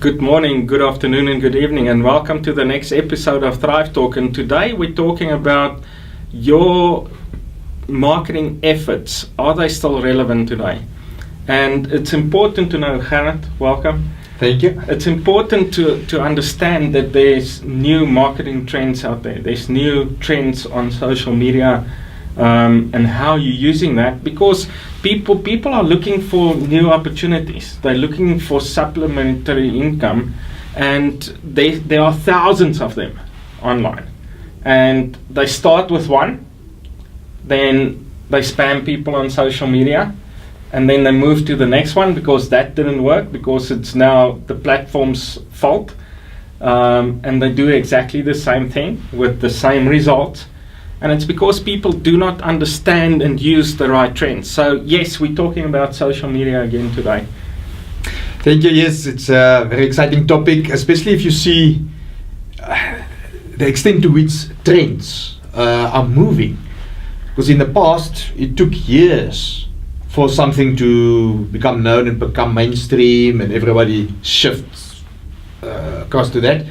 Good morning, good afternoon, and good evening, and welcome to the next episode of Thrive Talk. And today we're talking about your marketing efforts. Are they still relevant today? And it's important to know, Gerrit, welcome. Thank you. It's important to understand that there's new marketing trends out there. There's new trends on social media and how you're using that, because people are looking for new opportunities. They're looking for supplementary income, and there are thousands of them online. And they start with one, then they spam people on social media, and then they move to the next one because that didn't work, because it's now the platform's fault. And they do exactly the same thing with the same results. And it's because people do not understand and use the right trends. So yes, we're talking about social media again today. Thank you. Yes, it's a very exciting topic, especially if you see the extent to which trends are moving. Because in the past, it took years for something to become known and become mainstream, and everybody shifts across to that.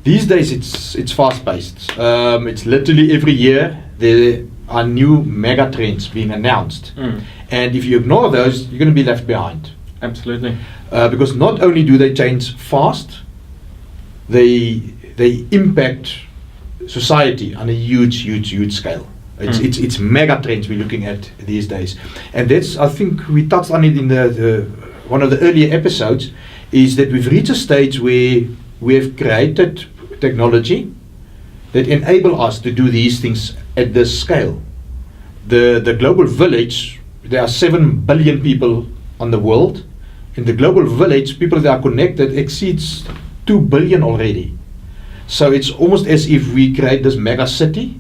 These days it's fast-paced. It's literally every year there are new mega trends being announced. And if you ignore those, you're going to be left behind. Absolutely. Because not only do they change fast, they impact society on a huge scale. It's mega trends we're looking at these days. And that's, I think we touched on it in the one of the earlier episodes, is that we've reached a stage where we have created technology that enable us to do these things at this scale. The global village, there are 7 billion people on the world. In the global village, people that are connected exceeds 2 billion already. So it's almost as if we create this mega city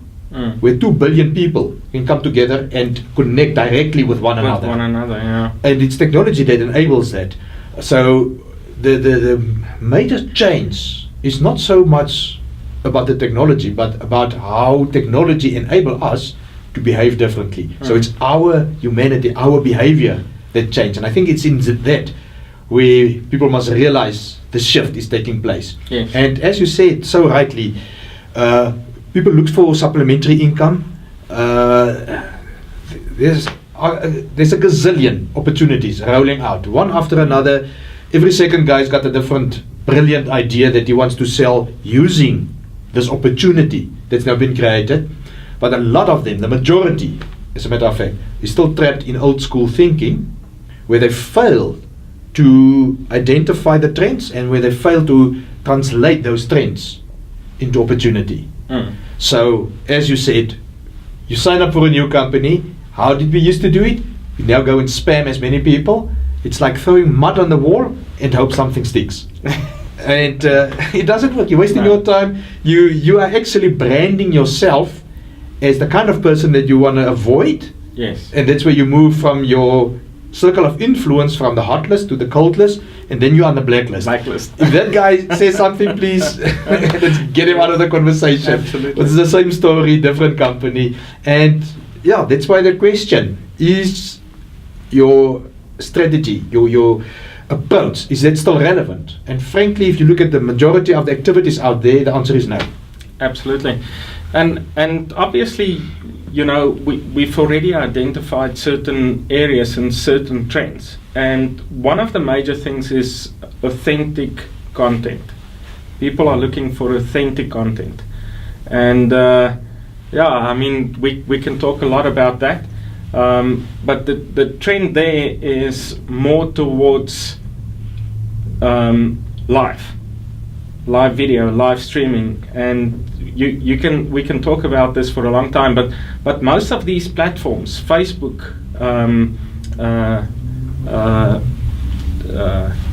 where 2 billion people can come together and connect directly with one another. Yeah. And it's technology that enables that. So the major change is not so much about the technology, but about how technology enable us to behave differently. So it's our humanity, our behavior that change. And I think it's in that where people must realize the shift is taking place. Yes. And as you said so rightly, people look for supplementary income. There's a gazillion opportunities rolling out, one after another. Every second guy's got a different brilliant idea that he wants to sell using this opportunity that's now been created. But a lot of them, the majority, as a matter of fact, is still trapped in old school thinking, where they fail to identify the trends and where they fail to translate those trends into opportunity. So, as you said, you sign up for a new company. How did we used to do it? We now go and spam as many people. It's like throwing mud on the wall and hope something sticks. And it doesn't work. You're wasting your time. You are actually branding yourself as the kind of person that you want to avoid. Yes. And that's where you move from your circle of influence, from the hot list to the cold list, and then you're on the blacklist. If that guy says something, please let's get him out of the conversation. Absolutely. It's the same story, different company. And yeah, that's why the question is, your strategy, your approach, is that still relevant? And frankly, if you look at the majority of the activities out there, the answer is no. Absolutely. And obviously, you know, we've already identified certain areas and certain trends. And one of the major things is authentic content. People are looking for authentic content. And yeah, I mean, we can talk a lot about that. But the trend there is more towards live video, live streaming, and we can talk about this for a long time. But most of these platforms, Facebook,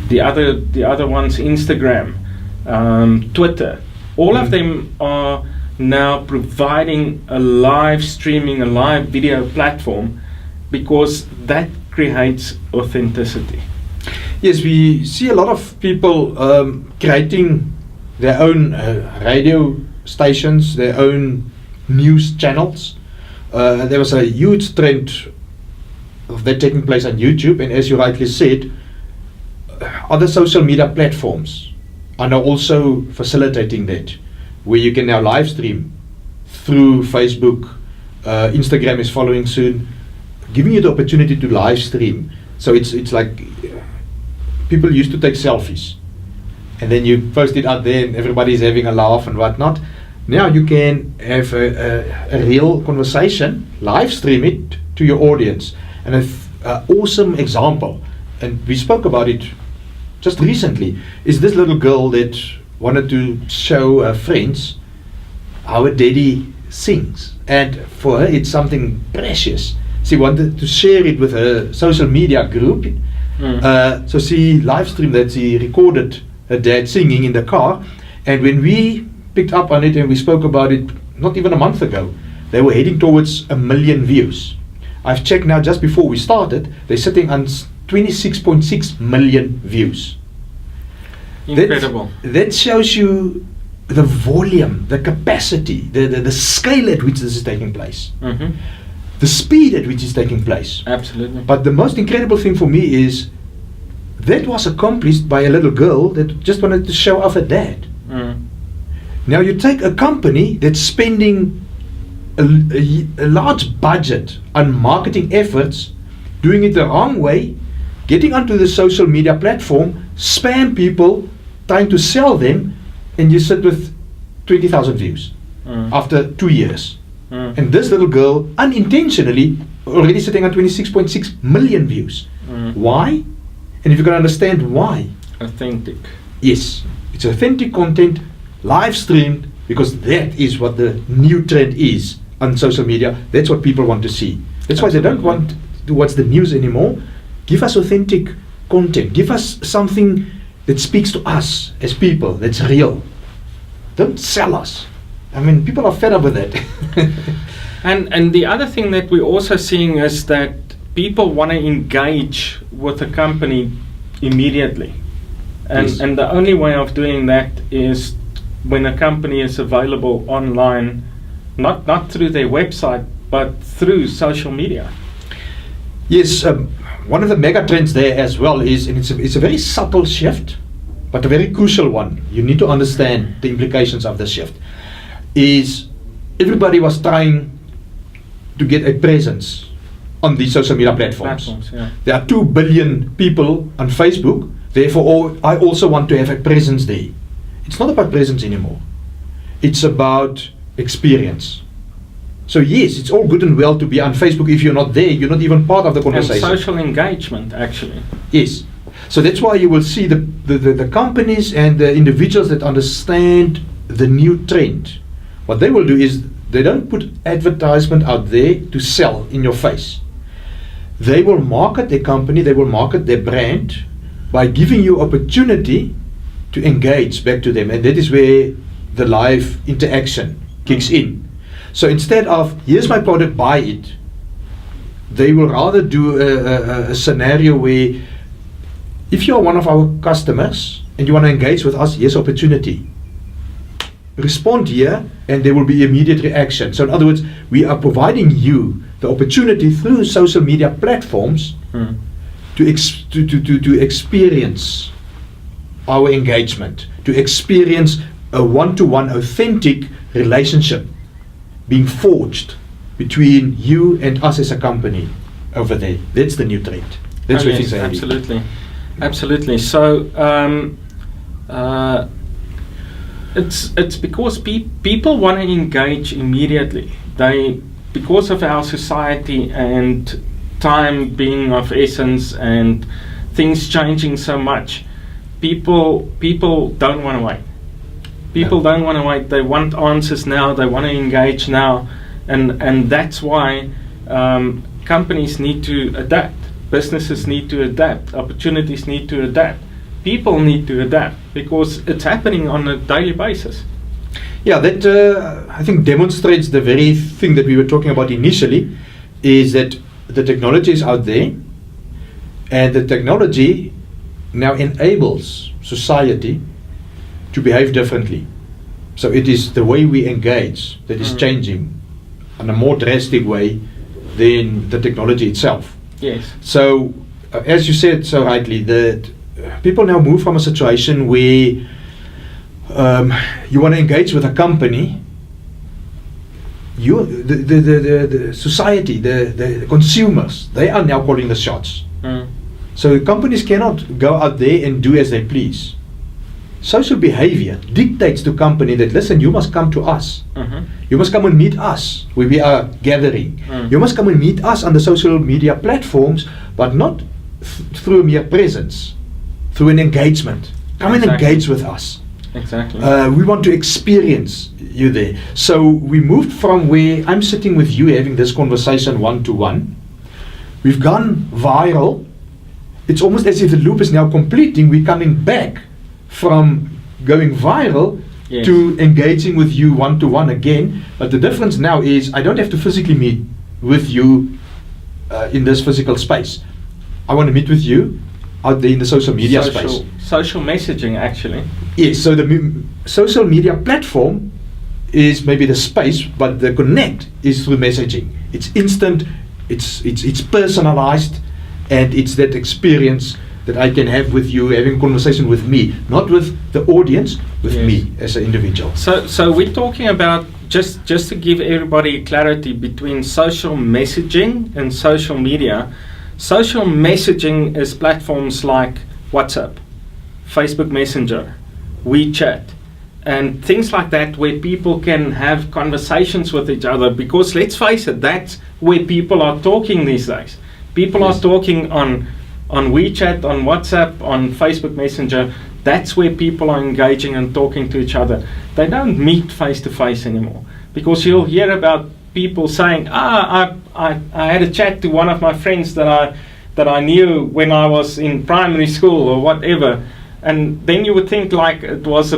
the other ones, Instagram, Twitter, all of them are now providing a live streaming, a live video platform, because that creates authenticity. Yes, we see a lot of people creating their own radio stations, their own news channels. There was a huge trend of that taking place on YouTube, and as you rightly said, other social media platforms are now also facilitating that, where you can now live stream through Facebook. Instagram is following soon, giving you the opportunity to live stream. So it's like people used to take selfies, and then you post it out there, and everybody's having a laugh and whatnot. Now you can have a real conversation, live stream it to your audience. And an awesome example, and we spoke about it just recently, is this little girl that wanted to show her friends how her daddy sings. And for her, it's something precious. She wanted to share it with her social media group. So she live streamed that. She recorded her dad singing in the car. And when we picked up on it and we spoke about it not even a month ago, they were heading towards 1 million views. I've checked now just before we started, they're sitting on 26.6 million views. Incredible. That shows you the volume, the capacity, the scale at which this is taking place. Mm-hmm. The speed at which it's taking place. Absolutely. But the most incredible thing for me is that was accomplished by a little girl that just wanted to show off her dad. Now you take a company that's spending a large budget on marketing efforts, doing it the wrong way, getting onto the social media platform, spam people, trying to sell them, and you sit with 20,000 views after 2 years. And this little girl, unintentionally, already sitting on 26.6 million views. Why? And if you can understand why. Authentic. Yes, it's authentic content, live streamed, because that is what the new trend is on social media. That's what people want to see. That's why they don't want to watch the news anymore. Give us authentic content. Give us something that speaks to us as people, that's real. Don't sell us. I mean, people are fed up with that. And the other thing that we're also seeing is that people want to engage with a company immediately. And, Yes. and the only way of doing that is when a company is available online, not through their website, but through social media. Yes, one of the mega trends there as well is, and it's a very subtle shift, but a very crucial one. You need to understand the implications of the shift. Is everybody was trying to get a presence on these social media platforms. Yeah. There are 2 billion people on Facebook, therefore I also want to have a presence there. It's not about presence anymore. It's about experience. So yes, it's all good and well to be on Facebook. If you're not there, you're not even part of the And conversation. social engagement, actually. Yes. So that's why you will see the companies and the individuals that understand the new trend. What they will do is they don't put advertisement out there to sell in your face. They will market their company, they will market their brand by giving you opportunity to engage back to them. And that is where the live interaction kicks in. So instead of, here's my product, buy it, they will rather do a scenario where if you are one of our customers and you want to engage with us, here's opportunity. Respond here and there will be immediate reaction. So in other words, we are providing you the opportunity through social media platforms to experience our engagement, to experience a one-to-one authentic relationship being forged between you and us as a company over there. That's the new trend. That's Oh, where yes, things are heading. absolutely. Absolutely. So it's because people want to engage immediately. Because of our society and time being of essence and things changing so much, people don't want to wait. People don't want to wait. They want answers now. They want to engage now, and that's why companies need to adapt. Businesses need to adapt. Opportunities need to adapt. People need to adapt because it's happening on a daily basis. Yeah, that I think demonstrates the very thing that we were talking about initially, is that the technology is out there, and the technology now enables society to behave differently. So it is the way we engage that is changing in a more drastic way than the technology itself. Yes. So as you said so rightly, that people now move from a situation where you want to engage with a company, the society, the consumers, they are now calling the shots. So companies cannot go out there and do as they please. Social behavior dictates to company that, listen, you must come to us. You must come and meet us where we are gathering. You must come and meet us on the social media platforms, but not through a mere presence, through an engagement. Come and engage with us. Exactly. We want to experience you there. So we moved from where I'm sitting with you having this conversation one-to-one. We've gone viral. It's almost as if the loop is now completing. We're coming back from going viral to engaging with you one-to-one again. But the difference now is I don't have to physically meet with you in this physical space. I want to meet with you out there in the social media space. Social messaging, actually. Yes, so the social media platform is maybe the space, but the connect is through messaging. It's instant, it's personalized, and it's that experience that I can have with you, having a conversation with me, not with the audience, with me as an individual. So we're talking about, just to give everybody clarity between social messaging and social media. Social messaging is platforms like WhatsApp, Facebook Messenger, WeChat, and things like that, where people can have conversations with each other, because let's face it, that's where people are talking these days. People are talking on WeChat, on WhatsApp, on Facebook Messenger. That's where people are engaging and talking to each other. They don't meet face to face anymore, because you'll hear about people saying, I had a chat to one of my friends that I knew when I was in primary school or whatever, and then you would think like it was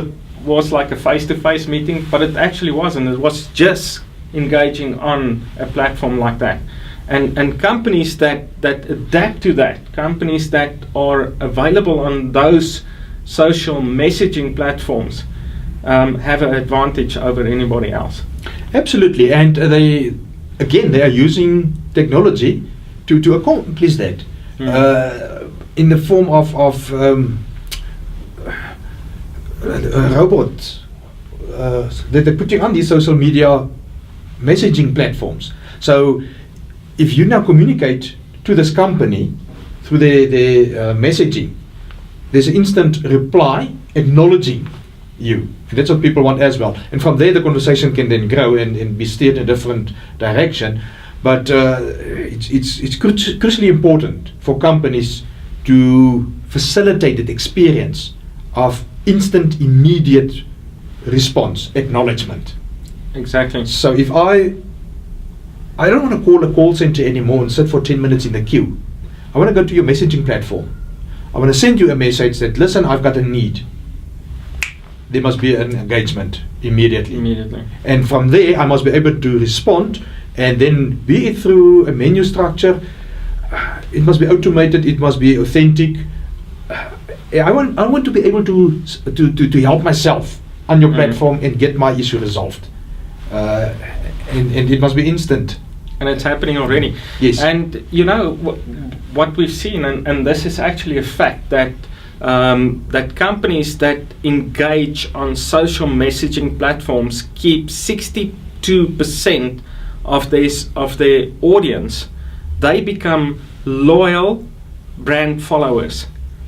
like a face-to-face meeting, but it actually wasn't. It was just engaging on a platform like that. And companies that adapt to that, companies that are available on those social messaging platforms, have an advantage over anybody else. Absolutely, and they are using technology to accomplish that in the form of robots that they're putting on these social media messaging platforms. So if you now communicate to this company through their messaging, there's an instant reply acknowledging you. And that's what people want as well. And from there, the conversation can then grow and be steered in a different direction. But it's crucially important for companies to facilitate the experience of instant, immediate response, acknowledgement. Exactly. So if I don't want to call a call center anymore and sit for 10 minutes in the queue. I want to go to your messaging platform. I want to send you a message that, listen, I've got a need. There must be an engagement immediately. And from there, I must be able to respond, and then be it through a menu structure, it must be automated, it must be authentic. I want to be able to help myself on your platform and get my issue resolved. And it must be instant. And it's happening already. Yes. And you know what we've seen, and this is actually a fact, that that companies that engage on social messaging platforms keep 62% of their audience. They become loyal brand followers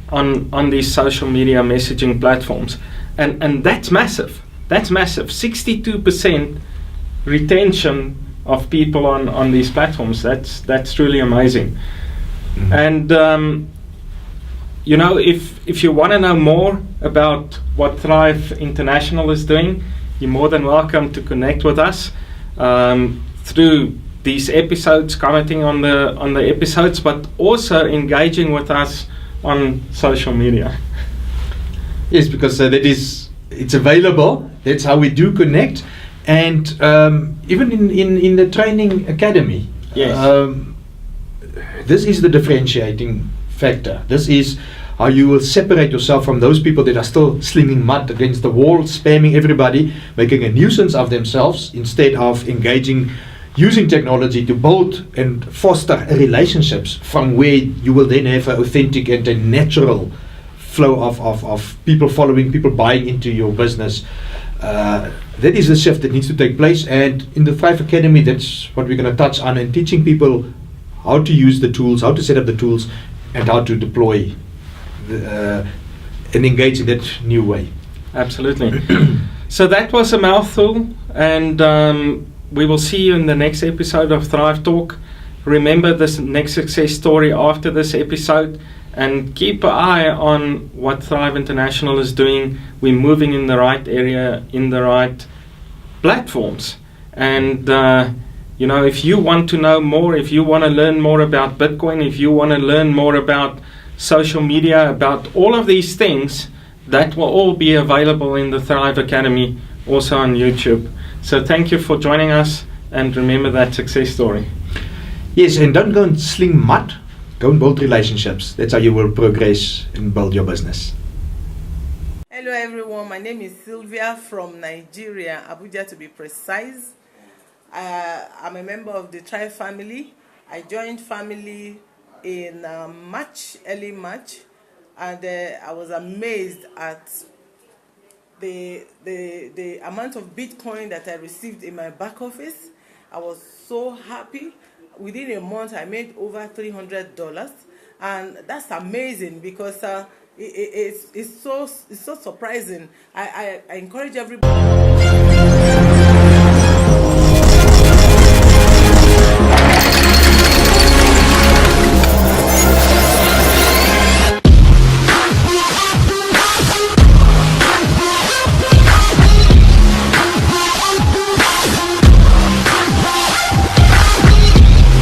on these social media messaging platforms, and that's massive. That's massive. 62% retention of people on these platforms. That's truly amazing. And you know, if you want to know more about what Thrive International is doing, you're more than welcome to connect with us through these episodes, commenting on the episodes, but also engaging with us on social media. Yes, because it's available. That's how we do connect. And even in the training academy, this is the differentiating factor. This is how you will separate yourself from those people that are still slinging mud against the wall, spamming everybody, making a nuisance of themselves, instead of engaging, using technology to build and foster relationships from where you will then have an authentic and a natural flow of people following, people buying into your business. That is the shift that needs to take place, and in the Thrive Academy, that's what we're going to touch on, and teaching people how to use the tools, how to set up the tools, and how to deploy and engage in that new way. Absolutely. So that was a mouthful, and we will see you in the next episode of Thrive Talk. Remember this next success story after this episode, and keep an eye on what Thrive International is doing. We're moving in the right area, in the right platforms. And, if you want to know more, if you want to learn more about Bitcoin, if you want to learn more about social media, about all of these things, that will all be available in the Thrive Academy, also on YouTube. So thank you for joining us, and remember that success story. Yes, and don't go and sling mud. Go and build relationships. That's how you will progress and build your business. Hello everyone, my name is Sylvia from Nigeria, Abuja to be precise. I'm a member of the Thrive family. I joined family in early March, and I was amazed at the amount of Bitcoin that I received in my back office. I was so happy. Within a month, I made over $300, and that's amazing because it's so surprising. I encourage everybody.